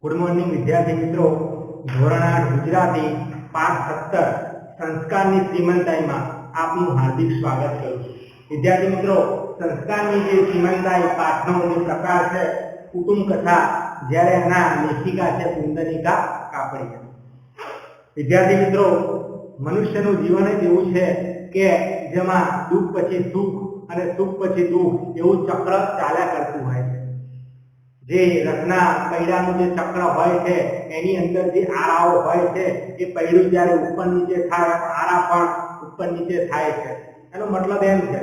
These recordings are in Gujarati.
गुड मॉर्निंग विद्यार्थी मित्रों, ધોરણ 8 ગુજરાતી પાઠ 17 સંસ્કારની શ્રીમંતાઈ માં આપનું હાર્દિક સ્વાગત કરું છું। વિદ્યાર્થી મિત્રો, સંસ્કારની જે શ્રીમંતાઈ પાઠનો જે પ્રકાર છે કુટુંબ કથા, જ્યારે એના લેખિકા છે કુંદનિકા કાપડિયા। વિદ્યાર્થી મિત્રો, મનુષ્યનું જીવન જ એવું છે કે જેમાં દુઃખ પછી સુખ અને સુખ પછી દુઃખ એવું ચક્ર ચાલ્યા કરતું હોય છે। જે રત્ના પૈડાનું જે ચક્ર હોય છે એની અંદર જે આરાઓ હોય છે એ પૈડું જ્યારે ઉપર નીચે થાય આરા પણ ઉપર નીચે થાય છે। એનો મતલબ એમ છે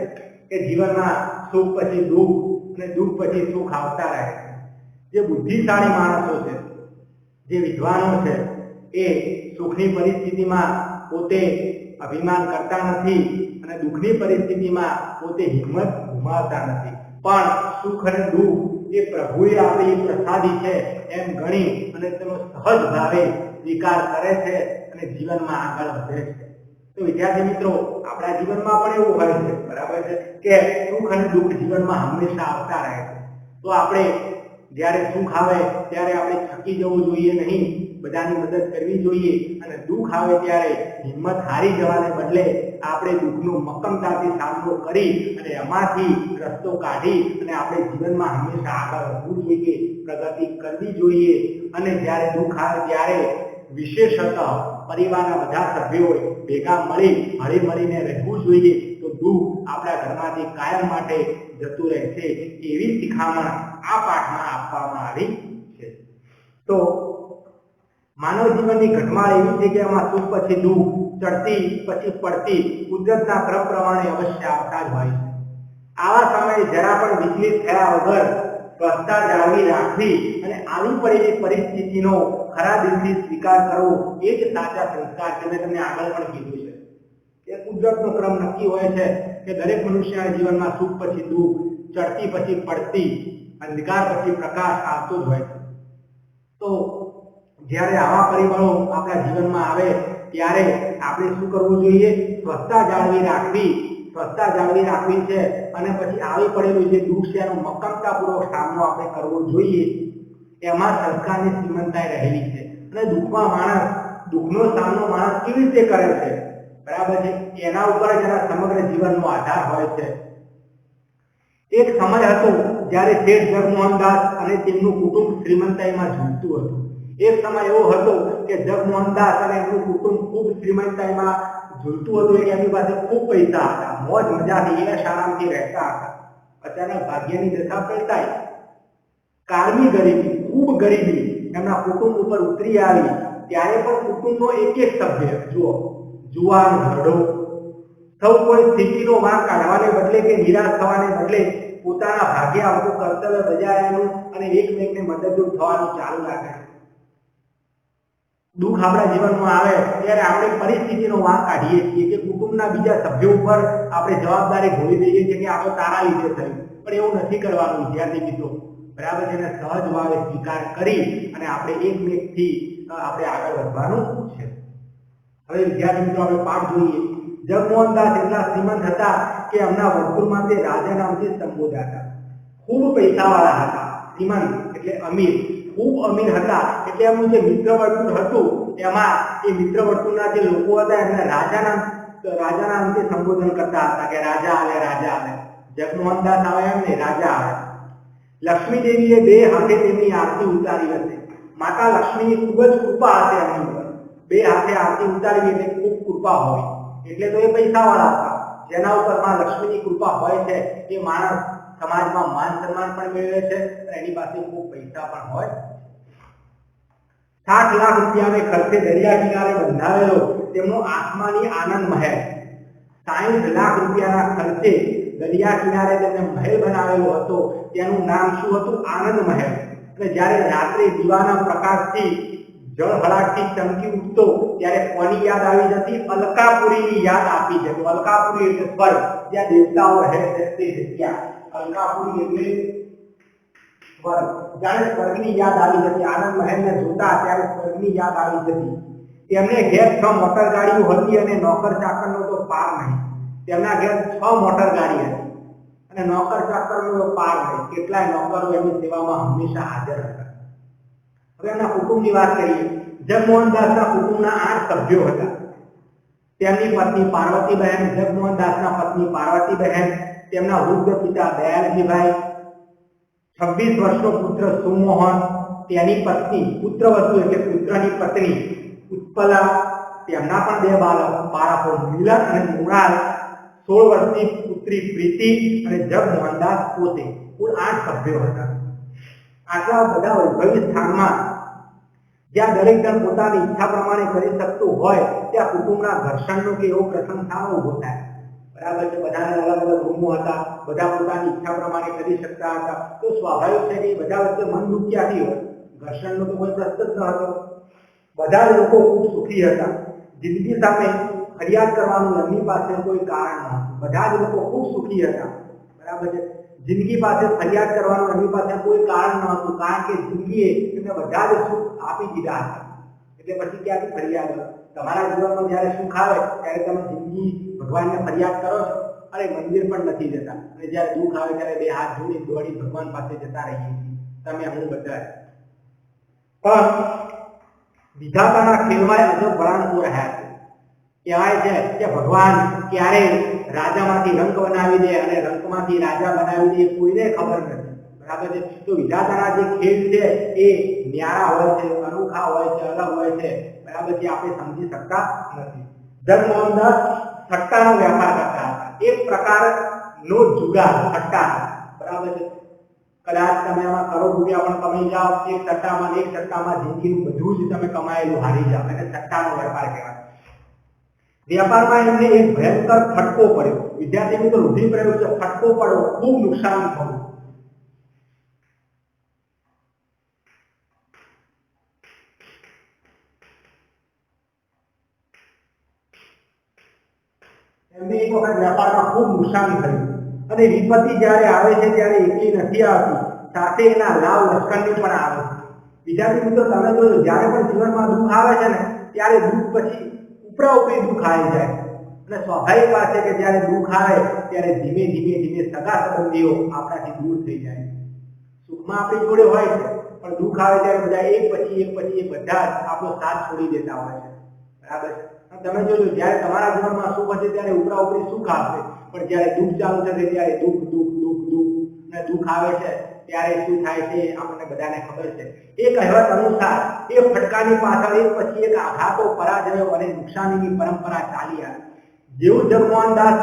કે જીવનમાં સુખ પછી દુઃખ અને દુઃખ પછી સુખ આવતા રહે છે। જે બુદ્ધિશાળી માણસો છે, જે વિદ્વાનો છે, એ સુખની પરિસ્થિતિમાં પોતે અભિમાન કરતા નથી અને દુઃખની પરિસ્થિતિમાં પોતે હિંમત ગુમાવતા નથી, પણ સુખ અને દુઃખ એ પ્રભુએ આપેલી પ્રસાદી છે એમ ગણી અને તેનો સહજ ભાવે સ્વીકાર કરે છે અને જીવનમાં આગળ વધે છે। તો વિદ્યાર્થી મિત્રો, આપણા જીવનમાં પણ એવું હોય છે, બરાબર છે, કે સુખ અને દુઃખ જીવનમાં હંમેશા આવતા રહે છે। તો આપણે જ્યારે સુખ આવે ત્યારે આપણે છકી જવું જોઈએ નહીં, બધાની મદદ કરવી જોઈએ, અને દુઃખ આવે ત્યારે હિંમત હારી જવાને બદલે આપણે દુઃખનો મક્કમતાથી સામનો કરી અને એમાંથી રસ્તો કાઢી અને આપણે જીવનમાં હંમેશા આગળ વધવું જોઈએ, પ્રગતિ કરવી જોઈએ। અને જ્યારે દુઃખ આવે ત્યારે વિશેષતઃ પરિવારના બધા સભ્યોએ ભેગા મળી હળીમળીને રહેવું જોઈએ, તો દુઃખ આપણા ઘરમાંથી કાયમ માટે જતું રહેશે, એવી શિખામણ આ પાઠમાં આપવામાં આવી છે। તો માનવ જીવનની ઘટમાળ એવી છે કે એમાં સુખ પછી દુઃખ, ચડતી પછી પડતી કુદરતના ક્રમ પ્રમાણે અવશ્ય આવતા જ હોય છે। આવા સમયે જરા પણ વિચલિત થયા વગર સ્વસ્થતા જાળવી રાખવી અને આવી પડેલી પરિસ્થિતિનો ખરા દિલથી સ્વીકાર કરવો એ જ સાચા સંસ્કાર છે। મેં તમને આગળ પણ કીધું છે કે કુદરતનો ક્રમ નક્કી હોય છે કે દરેક મનુષ્યના જીવનમાં સુખ પછી દુઃખ, ચડતી પછી પડતી, અંધકાર પછી પ્રકાશ આવતો જ હોય છે। તો જ્યારે આવા પરિબળો આપણા જીવનમાં આવે ત્યારે આપણે શું કરવું જોઈએ? સ્વસ્થતા જાળવી રાખવી, સ્વસ્થતા જાળવી રાખવી છે અને પછી આવી પડેલું જે દુઃખ છે એનો મક્કમતાપૂર્વક સામનો આપણે કરવો જોઈએ। એમાં સંસ્કારની શ્રીમંતાઈ રહેલી છે। અને દુઃખમાં માણસ, દુઃખનો સામનો માણસ કેવી રીતે કરે છે, બરાબર છે, એના ઉપર જ એના સમગ્ર જીવનનો આધાર હોય છે। એક સમય હતો જ્યારે શેઠ જગમોહનદાસ અને તેમનું કુટુંબ શ્રીમંતાઈમાં ઝૂલતું હતું। એક સમય એવો હતો કે જગમોહનદાસ અને એમનું કુટુંબ ખૂબ શ્રીમંતાઈમાં ઝૂલતું હતું, એટલે એમની પાસે ખૂબ પૈસા હતા, મોજ મજાથી એશ આરામથી રહેતા હતા। અચાનક ભાગ્યની દશા પલટાઈ, કાળમી ગરીબી, ખૂબ ગરીબી એમના કુટુંબ ઉપર ઉતરી આવી। ત્યારે પણ કુટુંબનો એક એક સભ્ય, જુઓ, જુવાન ઘરડો, સૌ કોઈ સ્થિતિનો વાંક કાઢવાને બદલે કે નિરાશ થવાને બદલે પોતાના ભાગ્ય આવતું કર્તવ્ય બજાવવાનું અને એકમેકને મદદરૂપ થવાનું ચાલુ રાખે છે। દુઃખ આપણા જીવનમાં આવે ત્યારે આપણે પરિસ્થિતિનો વાંક કાઢીએ છીએ કે કુટુંબના બીજા સભ્યો ઉપર આપણે જવાબદારી ઢોળી દઈએ છીએ કે આ તો તારા લીધે થયું, પણ એવું નથી કરવાનું વિદ્યાર્થી મિત્રો, બરાબર છે ને? સહજ ભાવે સ્વીકાર કરી અને આપણે એકમેકથી આપણે આગળ વધવાનું છે। હવે વિદ્યાર્થી મિત્રો, આપણે પાઠ જોઈએ। જગમોહનદાસ એટલા શ્રીમંત હતા કે એમના વર્તુળમાં તે રાજા નામથી સંબોધાતા। ખૂબ પૈસાવાળા હતા, શ્રીમંત એટલે અમીર, ખૂબ અમીર હતા, એટલે એમનું જે મિત્ર વર્તુળ હતું એમાં એ મિત્ર વર્તુળના જે લોકો હતા એમને રાજા નામથી સંબોધન કરતા હતા કે રાજા આવે, રાજા આવે। જગમોહનદાસ આવે એમ નહીં, રાજા આવે। લક્ષ્મી દેવીએ બે હાથે તેમની આરતી ઉતારી હતી। માતા લક્ષ્મીની ખૂબ જ કૃપા હશે એમની ઉપર, બે હાથે આરતી ઉતારવી એટલે ખૂબ કૃપા હોય, એટલે તો એ પૈસાવાળા હતા। જેના ઉપર માં લક્ષ્મીની કૃપા હોય છે એ માણસ સમાજમાં માન સન્માન પણ મેળવે છે અને એની પાસે ખૂબ પૈસા પણ હોય। 60 લાખ રૂપિયાને ખર્ચે દરિયા કિનારે બંધાવેલો તેમનો આસમાની આનંદ મહેલ, 60 લાખ રૂપિયાના ખર્ચે દરિયા કિનારે તેમને મહેલ બનાવેલો હતો, તેનું નામ શું હતું? આનંદ મહેલ। અને જ્યારે રાત્રે દીવાના પ્રકાશથી જળહળાટથી ચમકી ઉઠતો ત્યારે કોની યાદ આવી જતી? અલકાપુરીની યાદ આપી જતી। અલકાપુરી એટલે સ્વર્ગ, જ્યાં દેવતાઓ રહે છે તે જગ્યા, અલકાપુરી એટલે સ્વર્ગ, જાણે સ્વર્ગની યાદ આવી જતી। આનંદ મહેલને જોતા ત્યારે સ્વર્ગની યાદ આવી જતી। તેમને ઘેર 6 મોટર ગાડીઓ હતી અને નોકર ચાકરનો તો પાર નહીં। તેમના ઘેર 6 મોટર ગાડી હતી અને નોકર ચાકરનો પાર નહીં, કેટલાય નોકરો એમની સેવામાં હંમેશા હાજર હતા। હવે એમના કુટુંબની વાત કરીએ. જગમોહનદાસના કુટુંબના 8 સભ્યો હતા. તેમની પત્ની પાર્વતીબહેન, જગમોહનદાસના પત્ની પાર્વતીબહેન, તેમના વૃદ્ધ પિતા દયાલજીભાઈ, 26 વર્ષનો પુત્ર સુમોહન, તેની પત્ની પુત્રવધુ એટલે પુત્રની પત્ની ઉત્પલા, તેમના પણ 2 બાળકો મિલન અને મૃણાલ, 16 વર્ષની પુત્રી પ્રીતિ અને જગમોહનદાસ પોતે. કુલ 8 સભ્યો હતા. આટલા બધા વૈભવી સ્થાનમાં જ્યાં દરેક જણ પોતાની ઈચ્છા પ્રમાણે કરી શકતું હોય ત્યાં કુટુંબના ઘર્ષણનો કે એવો પ્રસંગ સામે ઊભો થાય. બરાબર છે. બધાને અલગ અલગ રૂમો હતા, બધા પોતાની ઈચ્છા પ્રમાણે કરી શકતા હતા. તો સ્વાભાવિક છે કે બધા વચ્ચે મન દુઃખ ક્યાંથી હોય? ઘર્ષણનો તો કોઈ પ્રશ્ન જ ન હતો. બધા જ લોકો ખૂબ સુખી હતા. જિંદગી સામે ફરિયાદ કરવાનું એમની પાસે કોઈ કારણ ન હતું. બધા જ લોકો ખૂબ સુખી હતા. બરાબર છે. જિંદગી પાસે ફરિયાદ કરવાનું એમની પાસે કોઈ કારણ ન હતું, કારણ કે જિંદગીએ એમને બધા જ સુખ આપી દીધા હતા. એટલે પછી ક્યાંથી ફરિયાદ? તમારા જીવનમાં જ્યારે સુખ આવે ત્યારે તમે જિંદગી ભગવાનને ફરિયાદ કરો છો, અરે મંદિર પણ નથી જતા, અને જ્યારે દુઃખ આવે ત્યારે 2 હાથ જોડી દોડી ભગવાન પાસે જતા રહીએ છીએ, તમે હું બધા. પણ વિધાતાના ખેલમાં અજબ વળાંકો રહ્યા છે. કહેવાય છે કે ભગવાન ક્યારે રાજામાંથી રંક બનાવી દે અને રંકમાંથી રાજા બનાવી દે કોઈને ખબર નથી. બરાબર છે. તો વિધાતાના જે ખેલ છે એ ન્યારા હોય છે, અનોખા હોય છે, અલગ હોય છે. બરાબર છે. આપણે સમજી શકતા નથી. જગમોહનદાસ સટ્ટાનો વેપાર કરતા હતા. એક પ્રકારનો જુગાર સટ્ટા. બરાબર છે. કદાચ તમે આમાં કરોડ રૂપિયા પણ કમાઈ જાઓ એક સટ્ટામાં જિંદગીનું બધું જ તમે કમાયેલું હારી જાઓ. એને સટ્ટાનો વેપાર કહેવાય. વ્યાપારમાં એમને એક ભયંકર ફટકો પડ્યો. વિદ્યાર્થી મિત્રો, રૂઢિપ્રયોગ છે ફટકો પડવો, ખૂબ નુકસાન થયું. એમને એક વખત વેપારમાં ખૂબ નુકસાન થયું અને વિપત્તિ જ્યારે આવે છે ત્યારે એકલી નથી આવતી, સાથે એના લાભ લશ્કરની પણ આવે છે. વિદ્યાર્થી મિત્રો, તમે જોજો જ્યારે પણ જીવનમાં દુઃખ આવે છે ને ત્યારે દુઃખ પછી ઉપરા ઉપરી દુઃખ આવી જાય. અને સ્વાભાવિક વાત છે કે જ્યારે દુઃખ આવે ત્યારે ધીમે ધીમે સગા સંબંધીઓ આપણાથી દૂર થઈ જાય. સુખમાં આપણી જોડે હોય છે, પણ દુઃખ આવે ત્યારે બધા એક પછી એક બધા જ આપણો સાથ છોડી દેતા હોય છે. બરાબર છે. તમે જોજો જ્યારે તમારા જીવનમાં સુખ હશે ત્યારે ઉપરા ઉપરી સુખ આવશે, પણ જ્યારે દુઃખ ચાલુ થશે ત્યારે દુઃખ અને દુઃખ આવે છે ત્યારે શું થાય છે આપણને બધાને ખબર છે. એ કહેવત અનુસાર એ ફટકાની પાછળ એક પછી એક આઘાતો, પરાજયો અને નુકસાનીની પરંપરા ચાલી આવી. જેવું જગમોહનદાસ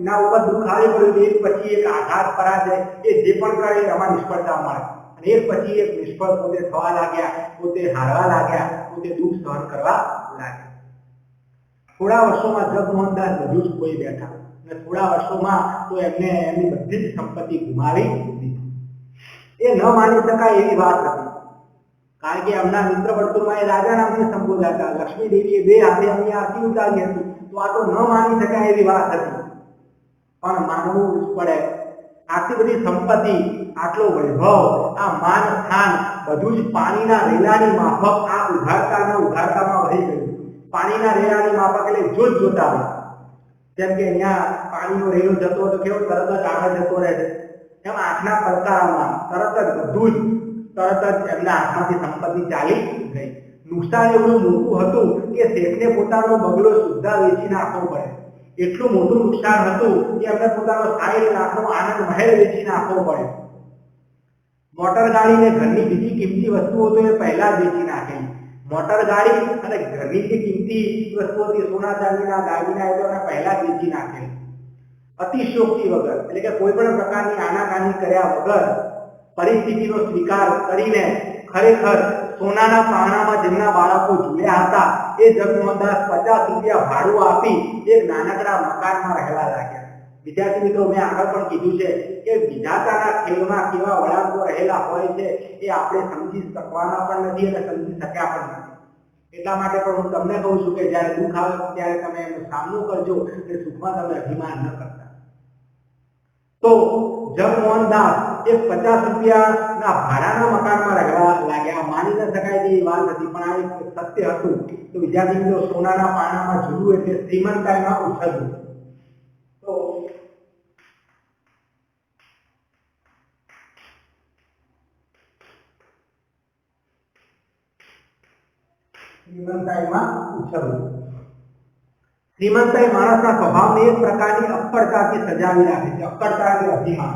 ના ઉપર દુઃખ આવી પડ્યું, એક પછી એક આઘાત, પરાજય, એ જે પણ કરે એમાં નિષ્ફળતા મળે અને એક પછી એક નિષ્ફળ પોતે થવા લાગ્યા, પોતે હારવા લાગ્યા, પોતે દુઃખ સહન કરવા લાગ્યા. થોડા વર્ષોમાં જગમોહનદાસ બધું જ ખોઈ બેઠા અને થોડા વર્ષોમાં તો એમને એમની બધી જ સંપત્તિ ગુમાવી દીધી. એ ન માની શકાય એવી વાત હતી, કારણ કે એમના મિત્ર વર્તુળમાં એ રાજા નામથી સંબોધાતા. લક્ષ્મી દેવીએ 2 હાથે એમની આરતી ઉતારી હતી, તો આ તો ન માની શકાય એવી વાત હતી. પણ માનવું જ પડે. આટલી બધી સંપત્તિ, આટલો વૈભવ, આ માન સ્થાન બધું જ પાણીના રેલાની માફક આ ઉઘાડતામાં વહી ગયું. પાણીના રેલાની માફક એટલે જોતા હોય. જેમ કે અહીંયા પાણીનો રેલો જતો હતો, કેવો તરત જ આગળ જતો રહે છે, એમ આંખના પલકારામાં તરત જ એમના હાથમાંથી સંપત્તિ ચાલી ગઈ. નુકસાન એવું મોટું હતું કે શેઠને પોતાનો બંગલો સુદ્ધા વેચી નાખવો પડે. એટલું મોટું નુકસાન હતું કે એમને પોતાનો 60 લાખનો આનંદ મહેલ વેચી નાખવો પડે. મોટર ગાડી ને ઘરની બીજી કિંમતી વસ્તુઓ તો એ પહેલા જ વેચી નાખેલી. મોટર ગાડી અને ઘરની જે કિંમતી વસ્તુઓ હતી, સોના ચાંદીના દાગીના, એ તો એમને પહેલા જ વેચી નાખેલી. અતિશયોક્તિ વગર, એટલે કે કોઈ પણ પ્રકારની આનાકાની કર્યા વગર પરિસ્થિતિનો સ્વીકાર કરીને ખરેખર સોનાના પારણામાં જેમના બાળકો ઝૂલ્યા હતા એ જગમોહનદાસ 50 રૂપિયા ભાડું આપી એક નાનકડા મકાનમાં રહેવા લાગ્યા. વિદ્યાર્થી મિત્રો, મેં આગળ પણ કીધું છે કે વિધાતાના ખેલમાં કેવા વળાંકો રહેલા હોય છે એ આપણે સમજી શકવાના પણ નથી અને સમજી શક્યા પણ નથી. એટલા માટે પણ હું તમને કહું છું કે જ્યારે દુઃખ આવે ત્યારે તમે એનો સામનો કરજો અને સુખમાં તમે અભિમાન ન કરતા. તો જગમોહનદાસ એ 50 રૂપિયાના ભાડાના મકાનમાં રહેવા લાગ્યા. માની ન શકાય તેવી વાત હતી, પણ આ એક સત્ય હતું. તો વિદ્યાર્થી મિત્રો, સોનાના પારણામાં ઝૂલવું એટલે શ્રીમંતાઈમાં ઉછળવું. તો શ્રીમંતાઈમાં ઉછળવું. શ્રીમંતાઈ માણસના સ્વભાવને એક પ્રકારની અક્કડતાથી સજાવી રાખે છે. અક્કડતા એટલે અભિમાન.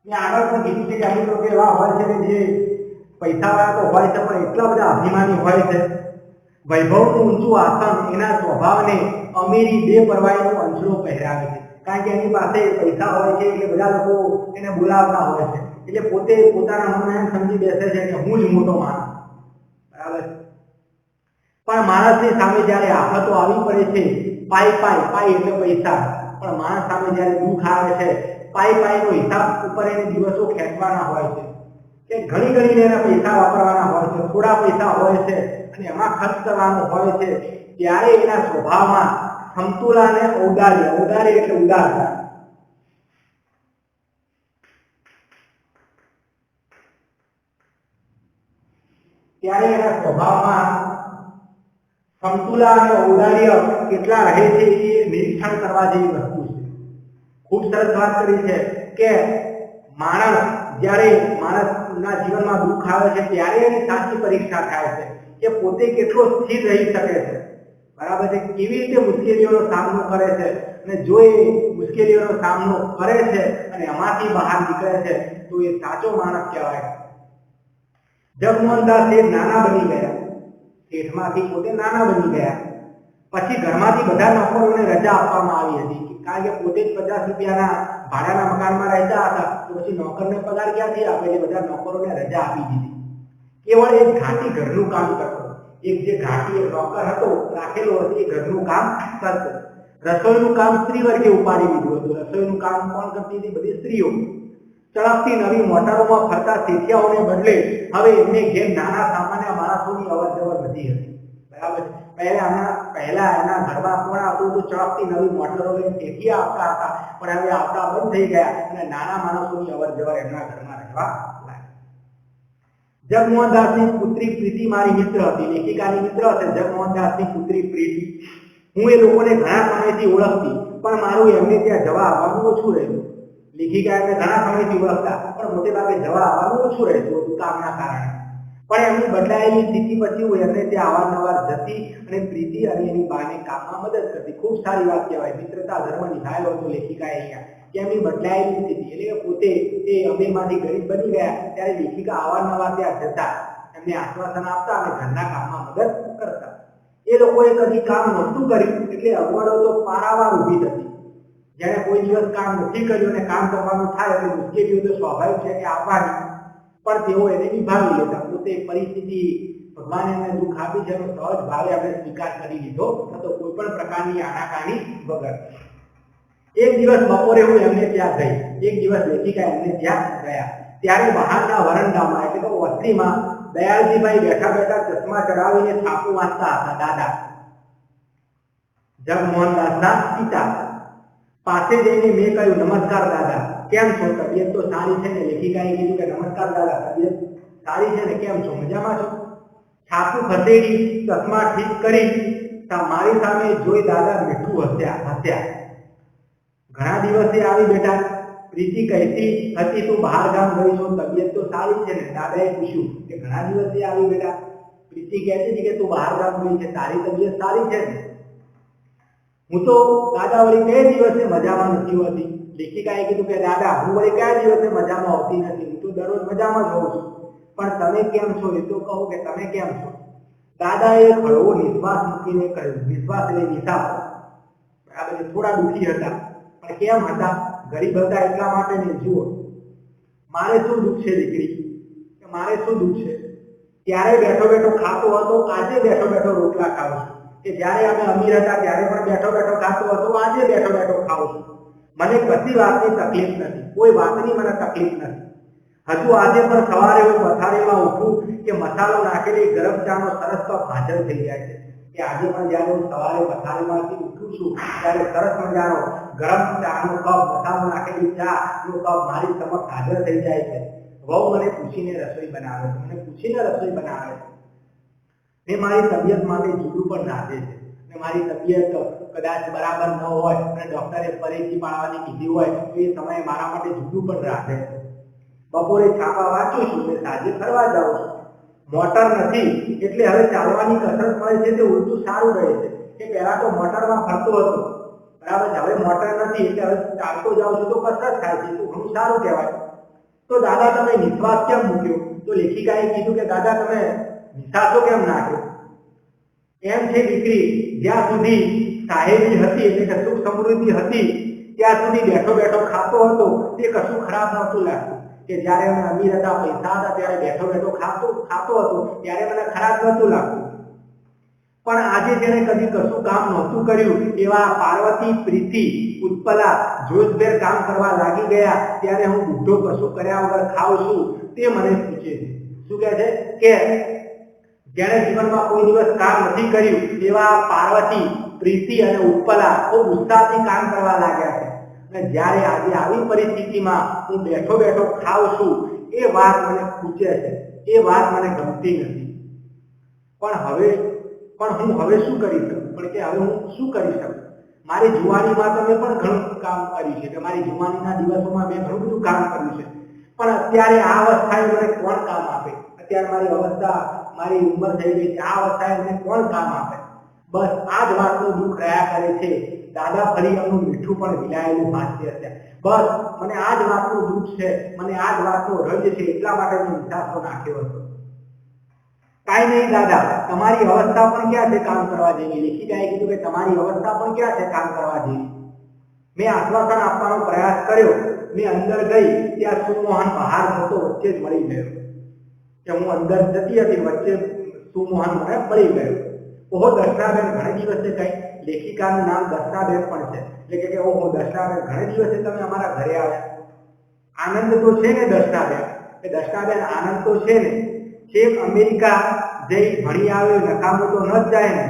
આગળ પણ કીધું છે કે અમુક લોકો એવા હોય છે કે જે પૈસાવાળા તો હોય છે પણ એટલા બધા અભિમાની હોય છે. વૈભવનું ઊંચું આસન એના સ્વભાવને અમીરી બેપરવાહીનો અંચળો પહેરાવે છે. કારણ કે એની પાસે પૈસા હોય છે એટલે બધા લોકો એને બોલાવતા હોય છે. એટલે પોતે પોતાના મનમાં એમ સમજી બેસે છે કે હું જ મોટો માણસ. બરાબર. પણ માણસની સામે જ્યારે આફતો આવી પડે છે, પાઈ એટલે પૈસા, પણ માણસ સામે જ્યારે દુઃખ આવે છે, પાઈનો હિસાબ ઉપર એને દિવસો ખેંચવાના હોય છે કે ઘણી એના પૈસા વાપરવાના હોય છે, થોડા પૈસા હોય છે અને એમાં ખર્ચ કરવાનો હોય છે. ત્યારે એના સ્વભાવમાં સમતુલા અને ઔદાર્ય એટલે ઉદારતા, ત્યારે એના સ્વભાવમાં સમતુલા અને ઔદાર્ય કેટલા રહે છે એ નિરીક્ષણ કરવા જેવી વસ્તુ છે. ખૂબ સરસ વાત કરી છે કે જ્યારે માણસના જીવનમાં દુઃખ આવે છે ત્યારે એની સાચી પરીક્ષા થાય છે કે પોતે કેટલો સ્થિર રહી શકે છે. બરાબર છે. કેવી રીતે મુશ્કેલીઓનો સામનો કરે છે અને જો એ મુશ્કેલીઓનો સામનો કરે છે અને એમાંથી બહાર નીકળે છે તો એ સાચો માણસ કહેવાય. જગમોહનદાસ શેઠ નાના બની ગયા. શેઠમાંથી પોતે નાના બની ગયા. પછી ઘરમાંથી બધા નોકરોને રજા આપવામાં આવી હતી. કારણ કે પોતે જ 50 રૂપિયાના ભાડાના મકાનમાં રહેતા હતા તો પછી નોકરને પગાર ક્યાંથી આપે? એટલે બધા નોકરોને રજા આપી દીધી. કેવળ એક ઘાટી ઘરનું કામ કરતો. એક જે ઘાટી એક નોકર હતો રાખેલો હતો એ ઘરનું કામ કરતો. રસોઈનું કામ સ્ત્રી વર્ગે ઉપાડી લીધું હતું. રસોઈનું કામ કોણ કરતી હતી? બધી સ્ત્રીઓ. ચળકતી નવી મોટરોમાં ફરતા શેઠિયાઓને બદલે હવે એમને ઘેર નાના સામાન્ય માણસોની અવરજવર વધી હતી. બરાબર. પહેલા એના ઘરમાં કોણ આવતું હતું? ચળકતી નવી મોટરો લઈને શેઠિયા આવતા હતા, પણ હવે આવતા બંધ થઈ ગયા અને નાના માણસોની અવરજવર એમના ઘરમાં રહેવા લાગી. જગમોહનદાસની પુત્રી પ્રીતિ મારી મિત્ર હતી. લેખિકાની મિત્ર હતી જગમોહનદાસની પુત્રી પ્રીતિ. હું એ લોકોને ઘણા સમયથી ઓળખતી, પણ મારું એમને ત્યાં જવા આવવાનું ઓછું રહ્યું. લેખિકા એમને ઘણા સમયથી ઓળખતા, પણ મોટે ભાગે જવા આવવાનું ઓછું રહેતું હતું કામના કારણે. પણ એમની બદલાયેલી સ્થિતિ પછી હું એમને ત્યાં અવારનવાર જતી અને પ્રીતિ અને એની બાને કામમાં મદદ કરતી. ખૂબ સારી વાત કહેવાય. મિત્રતા ધર્મ નિભાયો હતો લેખિકાએ અહીંયા કે એમની બદલાયેલી સ્થિતિ એટલે કે પોતે એ અમીરમાંથી ગરીબ બની ગયા ત્યારે લેખિકા અવારનવાર ત્યાં જતા, એમને આશ્વાસન આપતા અને ઘરના કામમાં મદદ કરતા. એ લોકોએ કદી કામ નહોતું કર્યું એટલે અગવડો તો પારાવાર ઊભી થતી. જેને કોઈ દિવસ કામ નથી કર્યું અને કામ કરવાનું થાય એટલે મુશ્કેલીઓ તો સ્વાભાવિક છે કે આવવાની, પણ તેઓ એને નિભાવી લેતા. પોતે પરિસ્થિતિ ભગવાને એમને દુઃખ આપી છે એનો સહજ ભાવે આપણે સ્વીકાર કરી લીધો હતો, કોઈ પણ પ્રકારની આનાકાની વગર. એક દિવસ બપોરે હું એમને ત્યાં ગઈ. એક દિવસ લેખિકા એમને ત્યાં ગયા. ત્યારે બહારના વરંડામાં એટલે કે વસ્તીમાં દયાળજીભાઈ બેઠા ચશ્મા ચડાવીને છાપું વાંચતા હતા. દાદા જગમોહનદાસના પિતા. પાસે જઈને મેં કહ્યું, નમસ્કાર દાદા, કેમ છો? તબિયત તો સારી છે ને? લેખિકાએ કીધું કે નમસ્કાર દાદા, તબિયત સારી છે ને? કેમ છો? મજામાં છો? છાપું ખસેડી ચશ્મા ઠીક કરી મારી સામે જોઈ દાદા મીઠું હસ્યા. ઘણા દિવસે આવી બેઠા. પ્રીતિ કહેતી હતી તું બહાર ગામ ગઈ છો, તબિયત તો સારી છે ને? દાદાએ પૂછ્યું કે ઘણા દિવસે આવી બેઠા. પ્રીતિ કહેતી હતી કે તું બહાર ગામ ગઈ છે, તારી તબિયત સારી છે ને? હું તો દાદા વળી કયા દિવસે મજામાં નથી હોતી. લેખિકાએ કીધું કે દાદા હું વળી કયા દિવસે મજામાં હોતી નથી, હું તો દરરોજ મજામાં જ હોઉં છું, પણ તમે કેમ છો એ તો કહો કે તમે કેમ છો? દાદાએ હળવો નિશ્વાસ મૂકીને કહ્યું. નિશ્વાસ એટલે નિશાસ. બરાબર. થોડા દુઃખી હતા, પણ કેમ હતા? ગરીબ હતા એટલા માટે ને. જુઓ, મારે શું દુઃખ છે દીકરી, કે મારે શું દુઃખ છે? ત્યારે બેઠો ખાતો હતો, આજે બેઠો રોટલા ખાઉં છું. કે જ્યારે અમે અમીર હતા ત્યારે પણ બેઠો ખાતો હતો, આજે બેઠો ખાઉં છું. મને કશી વાતની તકલીફ નથી, કોઈ વાતની મને તકલીફ નથી. હજુ આજે પણ સવારે હું પથારીમાં ઉઠું કે મસાલો નાખેલી ગરમ ચાનો સરસ કપ હાજર થઈ જાય છે. કે આજે પણ જ્યારે હું સવારે પથારીમાંથી ઉઠું છું ત્યારે સરસ મજાનો ગરમ ચાનો કપ, મસાલો નાખેલી ચા નો કપ મારી સમક્ષ હાજર થઈ જાય છે. વહુ મને પૂછીને રસોઈ બનાવે છે. મેં મારી તબિયત માટે જુદું પણ રાંધે છે. અને મારી તબિયત કદાચ બરાબર ન હોય અને ડોક્ટરે ફરીથી પાડવાની કીધી હોય તો એ સમયે મારા માટે જુદું પણ રાંધે છે. બપોરે છાપા વાંચું છું ને સાંજે ફરવા જાઉં છું. મોટર નથી એટલે હવે ચાલવાની કસરત મળે છે તે ઉલટું સારું રહે છે કે પહેલા તો મોટરમાં ફરતો હતો, બરાબર છે, હવે મોટર નથી એટલે હવે ચાલતો જાઉં છું તો કસરત થાય છે, તો ઘણું સારું કહેવાય. તો દાદા તમે નિશ્વાસ કેમ મૂક્યો? તો લેખિકાએ કીધું કે દાદા તમે નિશાસો કેમ નાખ્યો? એમ છે દીકરી, જ્યાં સુધી સાહેબી હતી એટલે કે સુખ સમૃદ્ધિ હતી ત્યાં સુધી બેઠો બેઠો ખાતો હતો તે કશું ખરાબ નહોતું લાગતું. કે જ્યારે અમે અમીર હતા, પૈસા હતા, ત્યારે બેઠો બેઠો ખાતો હતો ત્યારે મને ખરાબ નહોતું લાગતું. પણ આજે જેને કદી કશું કામ નહોતું કર્યું એવા પાર્વતી, પ્રીતિ, ઉત્પલા જોશભેર કામ કરવા લાગી ગયા ત્યારે હું બુઢો કશું કર્યા વગર ખાઉં છું તે મને પૂછે છે. શું કહે છે કે જેણે જીવનમાં કોઈ દિવસ કામ નથી કર્યું એવા પાર્વતી, પ્રીતિ અને ઉત્પલા ખૂબ ઉત્સાહથી કામ કરવા લાગ્યા છે. અને જ્યારે આજે આવી પરિસ્થિતિમાં હું બેઠો બેઠો ખાઉં છું એ વાત મને પૂછે છે, એ વાત મને ગમતી નથી. પણ હું હવે શું કરી શકું? પણ કે હવે હું શું કરી શકું? મારી જુવાનીમાં તો મેં પણ ઘણું કામ કર્યું છે, કે મારી જુવાનીના દિવસોમાં મેં ઘણું બધું કામ કર્યું છે, પણ અત્યારે આ અવસ્થાએ મને કોણ કામ આપે? અત્યારે મારી અવસ્થા, મારી ઉંમર થઈ ગઈ છે, આ અવસ્થાએ મને કોણ કામ આપે? બસ આ જ વાતનું દુઃખ રહ્યા કરે છે. દાદા ફરી એમનું મીઠું પણ વિલાયેલું હાસ્ય છે. બસ મને આ જ વાતનું દુઃખ છે, મને આ જ વાતનો રંજ છે, એટલા માટે મેં નિશાસો નાખ્યો હતો. કાંઈ નહીં દાદા, તમારી અવસ્થા પણ ક્યાં છે કામ કરવા જેવી? લેખિકાએ કીધું કે તમારી અવસ્થા પણ ક્યાં છે કામ કરવા જેવી? મેં આશ્વાસન આપવાનો પ્રયાસ કર્યો. મેં અંદર ગઈ ત્યાં સુમોહન બહાર થતો વચ્ચે જ મળી ગયો. કે હું અંદર જતી હતી, વચ્ચે સુમોહન મને મળી ગયો. ઓહો દર્શનાબેન, ઘણા દિવસે કઈ, લેખિકાનું નામ દર્શનાબેન પણ છે, એટલે કે ઓહો દર્શનાબેન, ઘણા દિવસે તમે અમારા ઘરે આવ્યા. આનંદ તો છે ને દર્શનાબેન? કે દર્શનાબેન આનંદ તો છે ને, છેક અમેરિકા જઈ ભણી આવ્યો, નકામું તો ન જ જાય ને.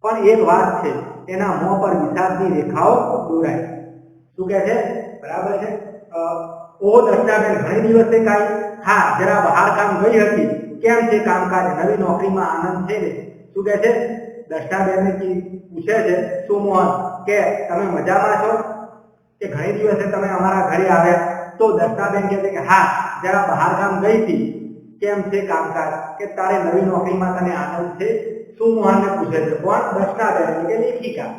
પણ એક વાત છે, એના મોં પર વિષાદની રેખાઓ દોરાય. શું કહે છે? બરાબર છે. ઓહો દર્શનાબેન, ઘણી દિવસે કાંઈ, હા જરા બહાર કામ ગઈ હતી, કેમ છે કામકાજ? નવી નોકરીમાં આનંદ છે ને? શું કહે છે? દર્શનાબેનને પૂછે છે સુમોહન કે તમે મજામાં છો? કે ઘણી દિવસે તમે અમારા ઘરે આવ્યા? તો દર્શનાબેન કહે છે કે હા જરા બહાર કામ ગઈ હતી, કેમ છે કામકાજ? કે તારે નવી નોકરીમાં તને આનંદ છે? સુમોહનને પૂછે છે. કોણ? દર્શનાબેન, એટલે કે લેખિકા.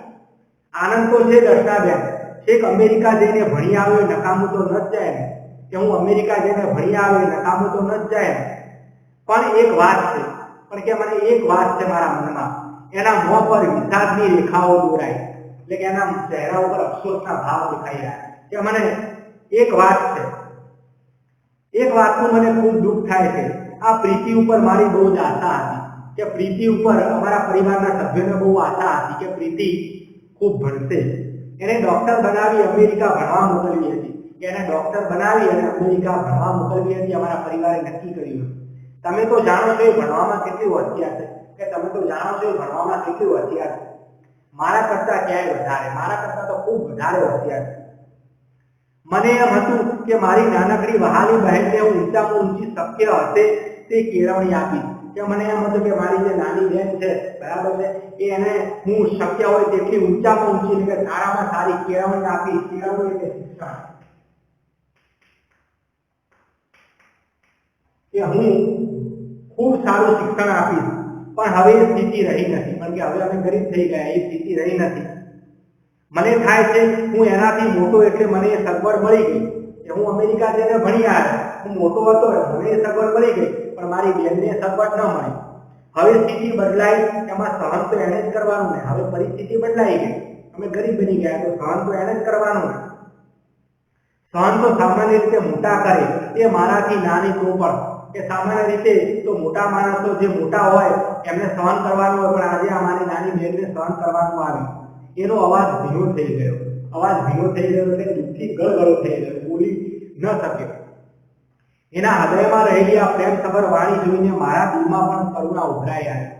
આનંદ તો છે દર્શનાબેન, છેક અમેરિકા જઈને ભણી આવ્યો, નકામું તો ન જ જાય ને. કે હું અમેરિકા જઈને ભણી આવ્યો, નકામું તો ન જ જાય ને. પણ એક વાત છે, પણ કે મને એક વાત છે મારા મનમાં, એના મોં પર વિષાદની રેખાઓ દોરાય, એટલે કે એના ચહેરા ઉપર અફસોસના ભાવ દેખાઈ રહ્યા. કે મને એક વાત છે, એક વાતનું મને ખૂબ દુઃખ થાય છે. આ પ્રીતિ ઉપર મારી બહુ જ આશા હતી, કે પ્રીતિ ઉપર અમારા પરિવારના સભ્યોને બહુ આશા હતી કે પ્રીતિ ખૂબ ભણશે. એને ડોક્ટર બનાવી અમેરિકા ભણવા મોકલવી હતી, કે એને ડોક્ટર બનાવી અને અમેરિકા ભણવા મોકલવી હતી. અમારા પરિવારે નક્કી કર્યું હતું. તમે તો જાણો છો એ ભણવામાં કેટલી હોશિયાર છે, કે તમે તો જાણો છો એ ભણવામાં કેટલી હોશિયાર છે. મારા કરતા ક્યાંય વધારે, મારા કરતા તો ખૂબ વધારે હોશિયાર છે. મને એમ હતું કે મારી નાનકડી વહાલી બહેનને હું ઊંચામાં ઊંચી શક્ય હશે તે કેળવણી આપીશ. કે મને એમ હતું કે મારી જે નાની બહેન છે, બરાબર છે, એને હું શક્ય હોય તેટલી ઊંચામાં ઊંચી, કે સારામાં સારી કેળવણી આપીશ. કેળવણી એટલે શિક્ષણ. કે હું ખૂબ સારું શિક્ષણ આપીશ. પણ હવે એ સ્થિતિ રહી નથી, કારણ કે હવે અમે ગરીબ થઈ ગયા, એ સ્થિતિ રહી નથી. મને થાય છે હું એનાથી મોટો એટલે મને એ સગવડ મળી ગઈ કે હું અમેરિકા જઈને ભણી આવ્યો, હું મોટો હતો, મને એ સગવડ મળી ગઈ, પણ મારી બહેનને સગવડ ન મળી. હવે સ્થિતિ બદલાઈ, એમાં સહન તો એને જ કરવાનું ને. હવે પરિસ્થિતિ બદલાઈ ગઈ, અમે ગરીબ બની ગયા, તો સહન તો એને જ કરવાનું ને. સહન તો સામાન્ય રીતે મોટા કરે, એ મારાથી નાની તો પણ, કે સામાન્ય રીતે તો મોટા માણસો જે મોટા હોય એમને સહન કરવાનું હોય, પણ આજે અમારી નાની બહેનને સહન કરવાનું આવ્યું. એનો અવાજ ભીનો થઈ ગયો. અવાજ ભીનો થઈ ગયો એટલે દુઃખથી ગળગળો થઈ ગયો, બોલી ન શક્યો. એના હૃદયમાં રહેલી આ પ્રેમસભર વાણી જોઈને મારા દિલમાં પણ કરુણા ઉભરાઈ આવી.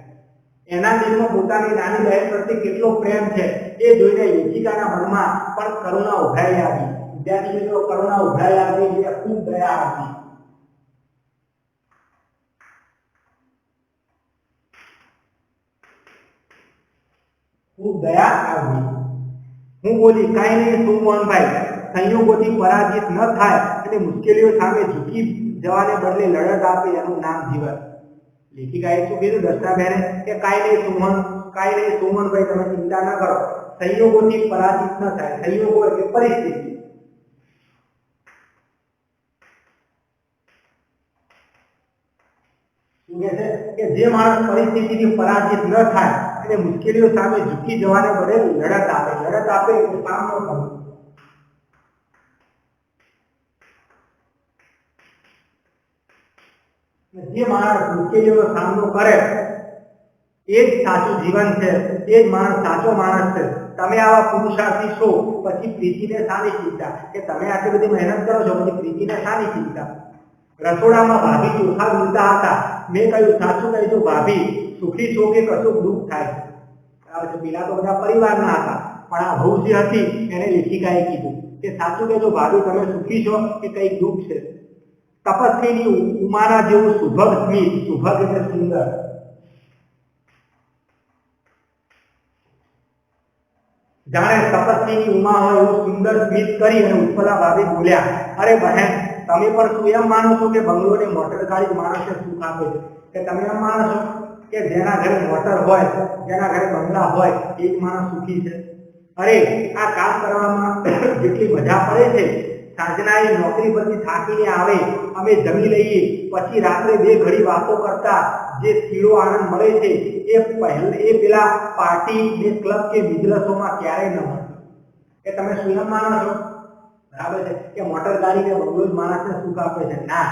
એના દિલમાં પોતાની નાની બહેન પ્રત્યે કેટલો પ્રેમ છે એ જોઈને લેખિકાના મનમાં પણ કરુણા ઉભરાઈ આવી. વિદ્યાર્થી મિત્રો, કરુણા ઉભરાઈ આવી એટલે ખૂબ દયા હતી. ખૂબ દયા આવી. હું બોલી, કાંઈ નહીં સુમોહનભાઈ, સંયોગોથી પરાજિત ન થાય અને મુશ્કેલીઓ સામે ઝૂકી જવાને બદલે લડત આપે એનું નામ જીવન. લેખિકાએ શું કીધું દર્શનાબેને કે કાંઈ નહીં સુમનભાઈ, તમે ચિંતા ન કરો, સંયોગોથી પરાજિત ન થાય. સંયોગો એટલે પરિસ્થિતિ. શું કહે છે કે જે માણસ પરિસ્થિતિથી પરાજિત ન થાય અને મુશ્કેલીઓ સામે ઝૂકી જવાને બદલે લડત આપે. લડત આપે એટલે સામનો કરવો. જે માણસ મુશ્કેલીઓનો સામનો કરે એ જ સાચું જીવન છે, એ જ માણસ સાચો માણસ છે. તમે આવા પુરુષાર્થી છો પછી પ્રીતિને શાની ચિંતા? કે તમે આટલી બધી મહેનત કરો છો પછી પ્રીતિને શાની ચિંતા? રસોડામાં ભાભી ચોખા વીણતા હતા. મેં કહ્યું સાચું કહીશું ભાભી, સુખી છો કે કશું દુઃખ થાય? પેલા તો બધા પરિવારના હતા, પણ આ વહુ જે હતી એને લેખિકાએ કીધું કે સાચું કહેજો ભાભી, તમે સુખી છો કે કઈ દુઃખ છે? તપસ્વીની ઉમાના જેવું સુભગ સ્મિત, સુભગ એટલે સુંદર, જાણે તપસ્વીની ઉમા હોય એવું સુંદર સ્મિત કરી અને ઉત્પલા ભાભી બોલ્યા, અરે બહેન, તમે પણ શું એમ માનો છો કે બંગલો ને મોટર ગાડી માણસને સુખ આપે છે? કે તમે એમ માનો છો કે જેના ઘરે મોટર હોય, જેના ઘરે બંગલા હોય એ જ માણસ સુખી છે? અરે આ કામ કરવામાં જેટલી મજા પડે છે, સાંજના એ નોકરી પરથી થાકીને આવે, અમે જમી લઈએ, પછી રાત્રે 2 ઘડી વાતો કરતા જે સ્થિરો આનંદ મળે છે એ પેલા પાર્ટી ને ક્લબ કે બિઝનેસોમાં ક્યારેય ન મળે. કે તમે શું એમ માનો છો બરાબર છે કે મોટર ગાડી કે બંગલો જ માણસને સુખ આપે છે? ના,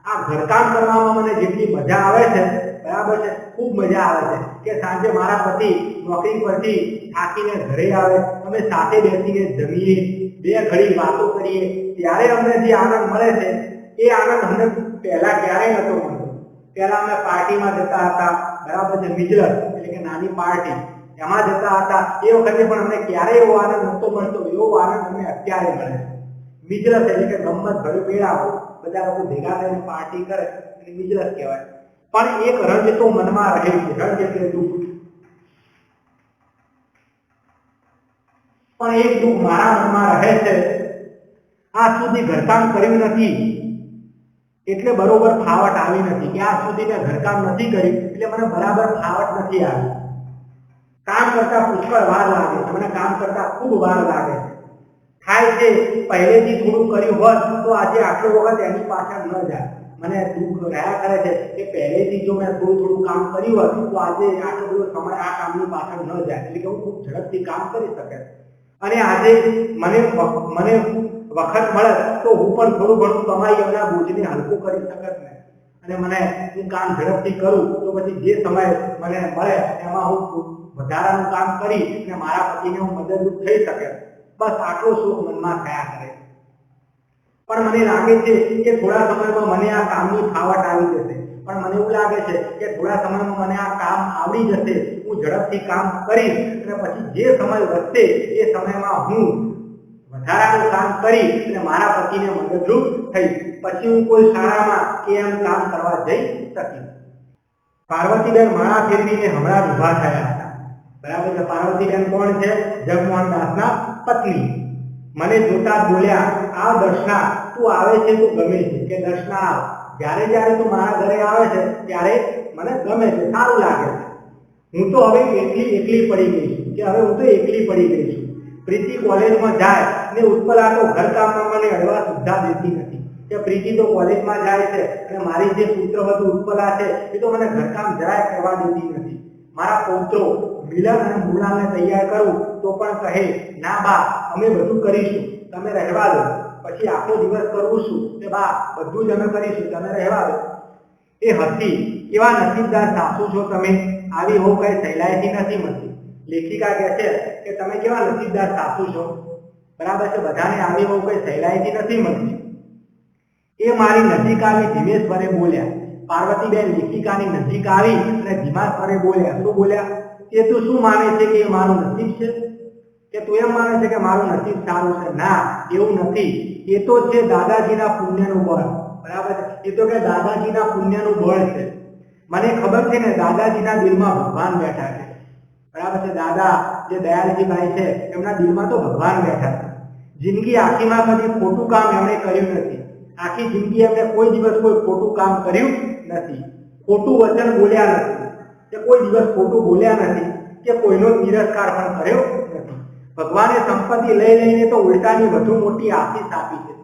આ ઘરકામ કરવામાં મને જેટલી મજા આવે છે, બરાબર છે, ખૂબ મજા આવે છે કે સાંજે મારા પતિ નોકરી પરથી થાકીને ઘરે આવે, અમે સાથે બેસીને જમીએ, 2 ઘડી વાતો કરીએ, ત્યારે અમને જે આનંદ મળે છે એ આનંદ અમને પહેલા ક્યારેય નતો મળતો. પહેલા અમે પાર્ટીમાં જતા હતા, બરાબર છે, મિજલસ એટલે કે નાની પાર્ટી, એમાં જતા હતા. એ વખતે પણ અમને ક્યારેય એવો આનંદ નતો મળતો, એવો આનંદ અમને અત્યારે મળે છે. મિજલસ એટલે કે ગમત ભર્યું મેળાવો, બધા લોકો ભેગા થઈને પાર્ટી કરે એટલે મિજલસ કહેવાય. પણ એક રંજ તો મનમાં રહે છે, રંજ એટલે દુઃખ. પણ એક દુઃખ મારા મનમાં રહે છે, આજ સુધી ઘરકામ કર્યું નથી એટલે બરોબર ફાવટ આવી નથી. કે આજ સુધી મેં ઘરકામ નથી કર્યું એટલે મને બરાબર ફાવટ નથી આવી. કામ કરતા પુષ્કળ વાર લાગે છે, મને કામ કરતા ખૂબ વાર લાગે છે. થાય છે પહેલેથી થોડું કર્યું હોત તો આજે આટલો વખત એની પાછળ ન જાય. મને દુઃખ રહ્યા કરે છે કે પહેલેથી જો મેં થોડું કામ કર્યું હોત તો આજે આટલો બધો સમય આ કામની પાછળ ન જાય, એટલે કે હું ખૂબ ઝડપથી કામ કરી શકે. અને આજે મને વખત મળે તો હું પણ થોડું ઘણું કમાઈ એમના બોજને હલકું કરી શકત ને. અને મને હું કામ ઝડપથી કરું તો પછી જે સમય મને મળે એમાં હું વધારાનું કામ કરી અને મારા પતિને હું મદદરૂપ થઈ શકે. બસ આટલો શોખ મનમાં થયા કરે. પણ મને લાગે છે કે થોડા સમયમાં મને આ કામની ફાવટ આવી જશે. પણ મને એવું લાગે છે કે થોડા સમયમાં મને આ કામ આવડી જશે, હું ઝડપથી કામ કરીશ અને પછી જે સમય વધશે એ સમયમાં હું વધારાનું કામ કરી અને મારા પતિને મદદરૂપ થઈ પછી હું કોઈ શાળામાં કે એમ કામ કરવા જઈ શકીશ. પાર્વતીબેન માળા ફેરવીને હમણાં ઊભા થયા હતા, બરાબર છે. પાર્વતીબેન કોણ છે? જગમોહન દાસના પત્ની. મને જોતા બોલ્યા, આ દર્શના, તું આવે છે તો ગમે છે. કે દર્શના આવ, જ્યારે તું મારા ઘરે આવે છે ત્યારે મને ગમે છે, સારું લાગે છે. હું તો હવે એકલી પડી ગઈ છું. કે હવે હું તો એકલી પડી ગઈ છું. પ્રીતિ કોલેજમાં જાય ને ઉત્પલા તો ઘરકામમાં મને અડવા સુદ્ધા દેતી નથી. કે પ્રીતિ તો કોલેજમાં જાય છે અને મારી જે પુત્રવધુ ઉત્પલા છે એ તો મને ઘરકામ જરાય કરવા દેતી નથી. મારા પૌત્રો મિલન અને મૃણાલને તૈયાર કરું તો પણ કહે, ના બા, અમે બધું કરીશું, તમે રહેવા દો. પછી આખો દિવસ કરવું શું? કે બા, બધું જ અમે કરીશું, તમે રહેવા દો. એ હસી, એવા નસીબદાર સાસુ છો તમે, આવી હો કઈ સહેલાઈથી નથી મળતી. લેખિકા કહે છે કે તમે કેવા નસીબદાર સાસુ છો, બરાબર છે, બધાને આવી હો કઈ સહેલાઈથી નથી મળતી. એ મારી નજીક આવી ધીમે સ્વરે બોલ્યા. પાર્વતીબેન લેખિકાની નજીક આવી અને ધીમા સ્વરે બોલ્યા. શું બોલ્યા? કે તું શું માને છે કે એ મારું નસીબ છે? કે તું એમ માને છે કે મારું નસીબ સારું છે? ના, એવું નથી. એ તો છે દાદાજીના પુણ્યનું બળ, બરાબર છે. એ તો કે દાદાજીના પુણ્યનું બળ છે. મને ખબર છે ને, દાદાજીના દિલમાં ભગવાન બેઠા છે, બરાબર છે. દાદા જે દયાલજીભાઈ છે એમના દિલમાં તો ભગવાન બેઠા છે. જિંદગી આખીમાં કદી ખોટું કામ એમણે કર્યું નથી. આખી જિંદગી એમણે કોઈ દિવસ કોઈ ખોટું કામ કર્યું નથી, ખોટું વચન બોલ્યા નથી, કે કોઈ દિવસ ખોટું બોલ્યા નથી, કે કોઈનો તિરસ્કાર પણ કર્યો નથી. ભગવાને સંપત્તિ લઈ લઈને તો ઉલટાની વધુ મોટી આશીષ આપી છે.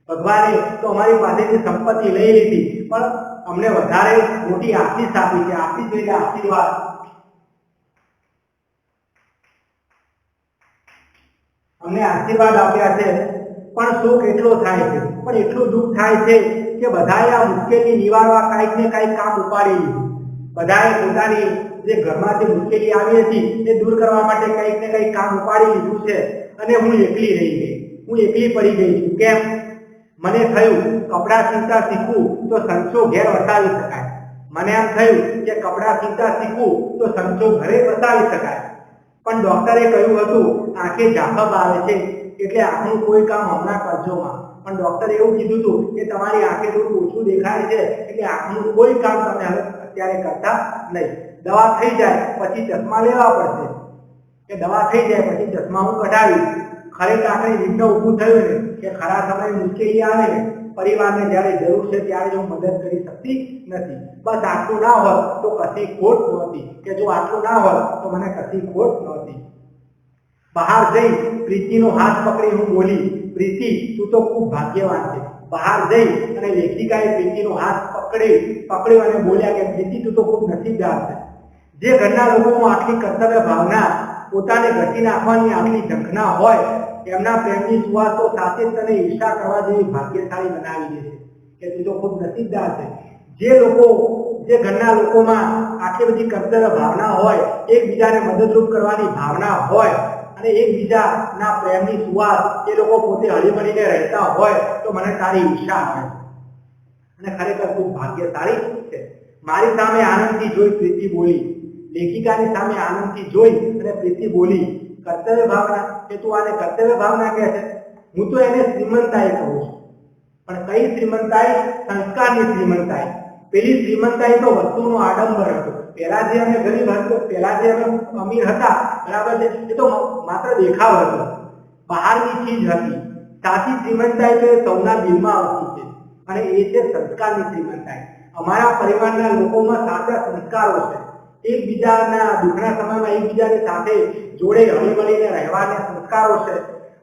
ભગવાને તો અમારી પાસેથી સંપત્તિ લઈ લીધી, પણ અમને વધારે મોટી આશીષ આપી છે. આશીષ એટલે આશીર્વાદ. અમને આશીર્વાદ આપ્યા છે, પણ સુખ એટલો થાય છે, પણ એટલું દુઃખ થાય છે કે બધાએ આ મુશ્કેલી નિવારવા કાંઈક ને કાંઈક કામ ઉપાડી લીધું. બધાએ પોતાની જે ઘરમાં જે મુશ્કેલી આવી હતી એ દૂર કરવા માટે કંઈક ને કંઈક કામ ઉપાડી લીધું છે, અને હું એકલી રહી ગઈ, હું એકલી પડી ગઈ છું. કેમ? મને થયું કપડાં સીવતા શીખવું તો સંચો ઘેર વસાવી શકાય. મને એમ થયું કે કપડાં સીવતા શીખવું તો સંચો ઘરે વસાવી શકાય. પણ ડોક્ટરે કહ્યું હતું આંખે ઝાંખપ આવે છે, એટલે આંખનું કોઈ કામ હમણાં કરજોમાં. પણ ડોક્ટરે એવું કીધું હતું કે તમારી આંખે થોડું ઓછું દેખાય છે, એટલે આંખનું કોઈ કામ તમે હવે અત્યારે કરતા નહીં. દવા થઈ જાય પછી ચશ્મા લેવા પડશે, કે દવા થઈ જાય પછી ચશ્મા હું કઢાવીશ. ખરેખર આપણે વિઘ્ન ઊભું થયું ને કે ખરા સમયે મુશ્કેલી આવે ને, પરિવારને જ્યારે જરૂર છે ત્યારે હું મદદ કરી શકતી નથી. બસ આટલું ના હોત તો કશી ખોટ નહોતી, કે જો આટલું ના હોત તો મને કશી ખોટ નહોતી. બહાર જઈ પ્રીતિનો હાથ પકડી હું બોલી, પ્રીતિ તું તો ખૂબ ભાગ્યવાન છે. બહાર જઈ અને લેખિકાએ પ્રીતિનો હાથ પકડ્યો અને બોલ્યા કે પ્રીતિ તું તો ખૂબ નસીબદાર છે. જે ઘરના લોકોમાં આટલી કર્તવ્ય ભાવના, પોતાને ઘસી નાખવાની આટલી ઝંખના હોય, એમના પ્રેમની સુવાસ તો સાથે જ તને ઈર્ષા કરવા જેવી ભાગ્યશાળી બનાવી દે છે, કે તું તો ખૂબ નસીબદાર છે. જે ઘરના લોકોમાં આટલી બધી કર્તવ્ય ભાવના હોય, એકબીજાને મદદરૂપ કરવાની ભાવના હોય, અને એકબીજાના પ્રેમની સુવાસ એ લોકો પોતે હળીમળીને રહેતા હોય, તો મને તારી ઈર્ષા આવે અને ખરેખર ખૂબ ભાગ્યશાળી છે. મારી સામે આનંદથી જોઈ પ્રીતિ બોલી, લેખિકાની સામે આનંદથી જોઈ અને પ્રીતિ બોલી, કર્તવ્ય ભાવના, કે તું આને કર્તવ્ય ભાવના કહે છે? હું તો એને શ્રીમંતાઈ કહું છું. પણ કઈ શ્રીમંતાઈ? સંસ્કારની શ્રીમંતાઈ. પેલી શ્રીમંતાઈ તો વસ્તુનો આડંબર હતો. પહેલા જે અમે ગરીબ હતો, પહેલા જે અમે અમીર હતા, બરાબર છે, એ તો માત્ર દેખાવ હતો, બહારની ચીજ હતી. સાચી શ્રીમંતાઈ તો એ સૌના દિલમાં આવતી છે, અને એ છે સંસ્કારની શ્રીમંતાઈ. અમારા પરિવારના લોકોમાં સાચા સંસ્કારો છે. એકબીજાના દુઃખના સમયમાં એકબીજાની સાથે જોડે હળીમળીને રહેવાના સંસ્કારો છે.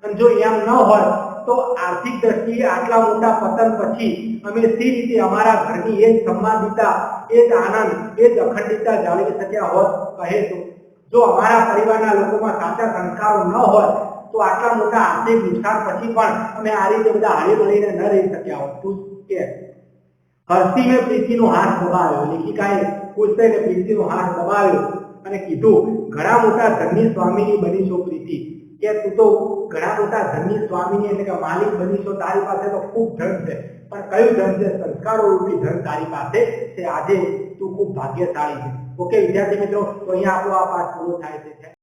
અને જો એમ ન હોય તો આર્થિક દ્રષ્ટિએ આટલા મોટા પતન પછી અમે સી રીતે અમારા ઘરની એ જ સંવાદિતા, એ જ આનંદ, એ જ અખંડિતતા જાળવી શક્યા હોત કહે તો? જો અમારા પરિવારના લોકોમાં સાચા સંસ્કારો ન હોય તો આટલા મોટા આર્થિક નુકસાન પછી પણ અમે આ રીતે બધા હળીમળીને ન રહી શક્યા હોત. તું કે હર્ષી મેં પ્રીતિનો હાથ દબાવ્યો. લેખિકાએ ખુશ થઈને પ્રીતિનો હાથ દબાવ્યો અને કીધું ઘણા મોટા ધનની સ્વામીની બનીશો પ્રીતિ, કે તું તો ઘણા મોટા ધનની સ્વામીની એટલે કે માલિક બનીશો. તારી પાસે તો ખૂબ ધન છે, પણ કયું ધન છે? સંસ્કારો રૂપી ધન તારી પાસે છે. આજે તું ખૂબ ભાગ્યશાળી છે. ઓકે વિદ્યાર્થી મિત્રો, તો અહીંયા આપણો આ પાઠ પૂરો થાય છે.